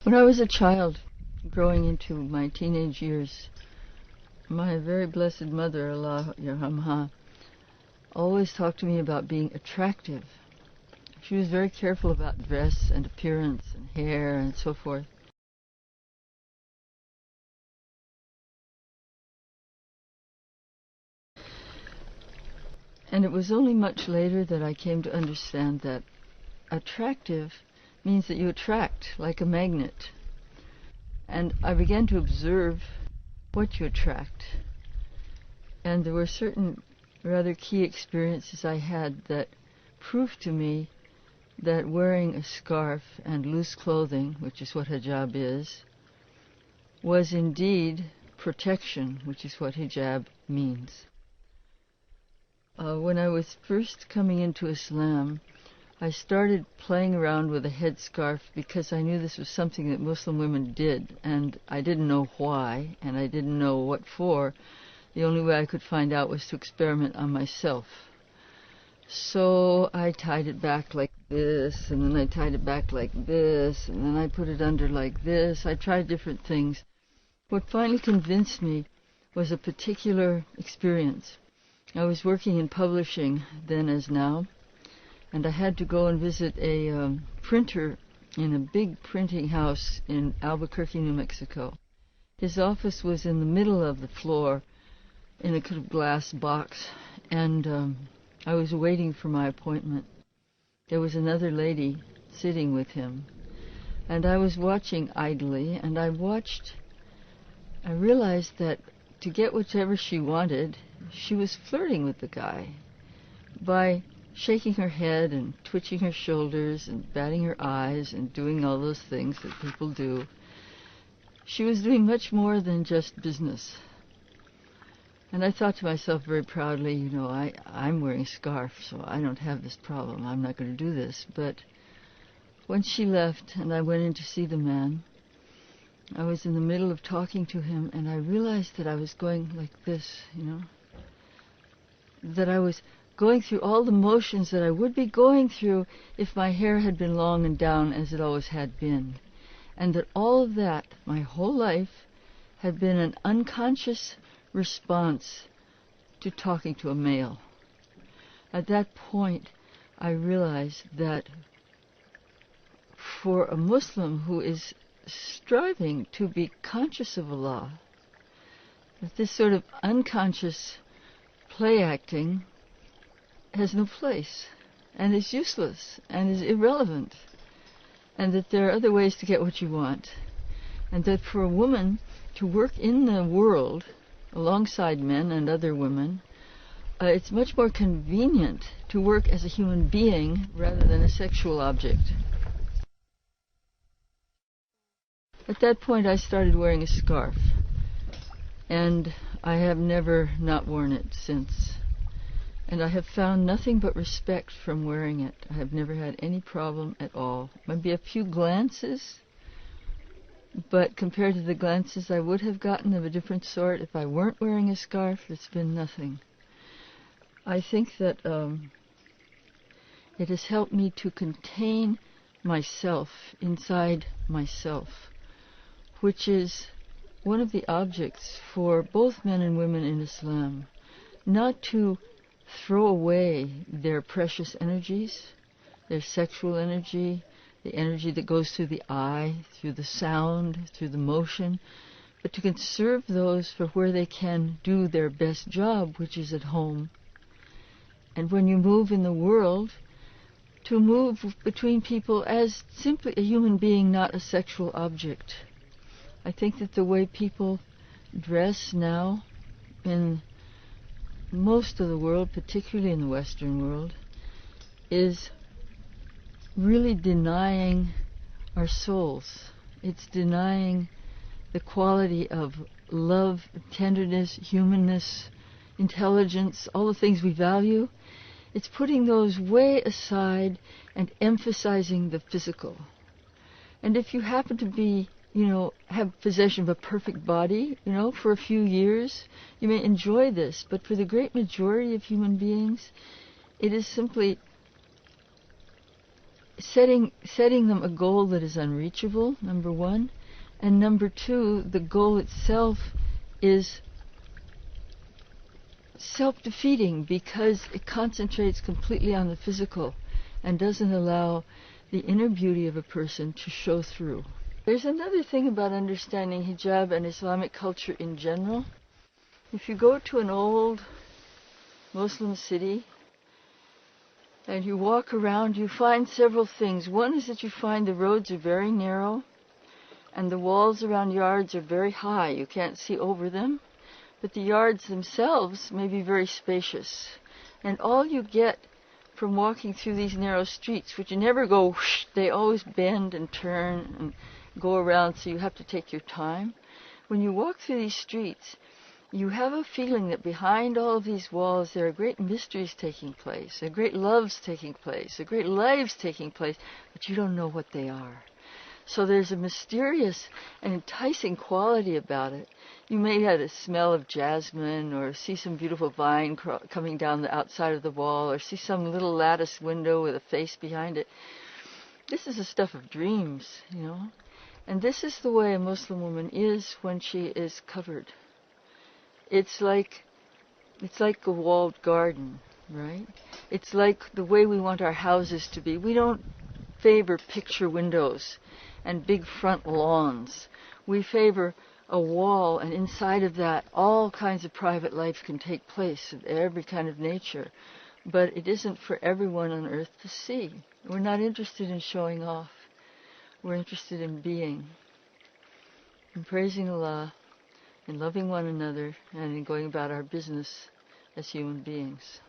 When I was a child, growing into my teenage years, my very blessed mother, Allah Yarhamha, always talked to me about being attractive. She was very careful about dress and appearance and hair and so forth. And it was only much later that I came to understand that attractive means that you attract like a magnet. And I began to observe what you attract. And there were certain rather key experiences I had that proved to me that wearing a scarf and loose clothing, which is what hijab is, was indeed protection, which is what hijab means. When I was first coming into Islam, I started playing around with a headscarf because I knew this was something that Muslim women did, and I didn't know why, and I didn't know what for. The only way I could find out was to experiment on myself. So I tied it back like this, and then I tied it back like this, and then I put it under like this. I tried different things. What finally convinced me was a particular experience. I was working in publishing then as now, and I had to go and visit a printer in a big printing house in Albuquerque, New Mexico. His office was in the middle of the floor in a kind of glass box, and I was waiting for my appointment. There was another lady sitting with him, and I was watching idly, and I realized that to get whatever she wanted, she was flirting with the guy by shaking her head and twitching her shoulders and batting her eyes and doing all those things that people do. She was doing much more than just business. And I thought to myself very proudly, you know, I'm wearing a scarf, so I don't have this problem. I'm not going to do this. But when she left and I went in to see the man, I was in the middle of talking to him, and I realized that I was going like this, you know, that I was going through all the motions that I would be going through if my hair had been long and down as it always had been. And that all of that, my whole life, had been an unconscious response to talking to a male. At that point, I realized that for a Muslim who is striving to be conscious of Allah, that this sort of unconscious play acting has no place and is useless and is irrelevant, and that there are other ways to get what you want, and that for a woman to work in the world alongside men and other women, it's much more convenient to work as a human being rather than a sexual object. At that point, I started wearing a scarf, and I have never not worn it since. And I have found nothing but respect from wearing it. I have never had any problem at all. Maybe a few glances, but compared to the glances I would have gotten of a different sort if I weren't wearing a scarf, it's been nothing. I think that it has helped me to contain myself inside myself, which is one of the objects for both men and women in Islam, not to throw away their precious energies, their sexual energy, the energy that goes through the eye, through the sound, through the motion, but to conserve those for where they can do their best job, which is at home. And when you move in the world, to move between people as simply a human being, not a sexual object. I think that the way people dress now in most of the world, particularly in the Western world, is really denying our souls. It's denying the quality of love, tenderness, humanness, intelligence, all the things we value. It's putting those way aside and emphasizing the physical. And if you happen to be, have possession of a perfect body, for a few years, you may enjoy this. But for the great majority of human beings, it is simply setting them a goal that is unreachable, number one, and number two, the goal itself is self-defeating because it concentrates completely on the physical and doesn't allow the inner beauty of a person to show through. There's another thing about understanding hijab and Islamic culture in general. If you go to an old Muslim city and you walk around, you find several things. One is that you find the roads are very narrow and the walls around yards are very high. You can't see over them, but the yards themselves may be very spacious. And all you get from walking through these narrow streets, which you never go whoosh, they always bend and turn and go around, so you have to take your time. When you walk through these streets, you have a feeling that behind all of these walls there are great mysteries taking place, there are great loves taking place, there are great lives taking place, but you don't know what they are. So there's a mysterious and enticing quality about it. You may have a smell of jasmine, or see some beautiful vine coming down the outside of the wall, or see some little lattice window with a face behind it. This is the stuff of dreams, you know. And this is the way a Muslim woman is when she is covered. It's like a walled garden, right? It's like the way we want our houses to be. We don't favor picture windows and big front lawns. We favor a wall, and inside of that all kinds of private life can take place of every kind of nature. But it isn't for everyone on earth to see. We're not interested in showing off. We're interested in being, in praising Allah, in loving one another, and in going about our business as human beings.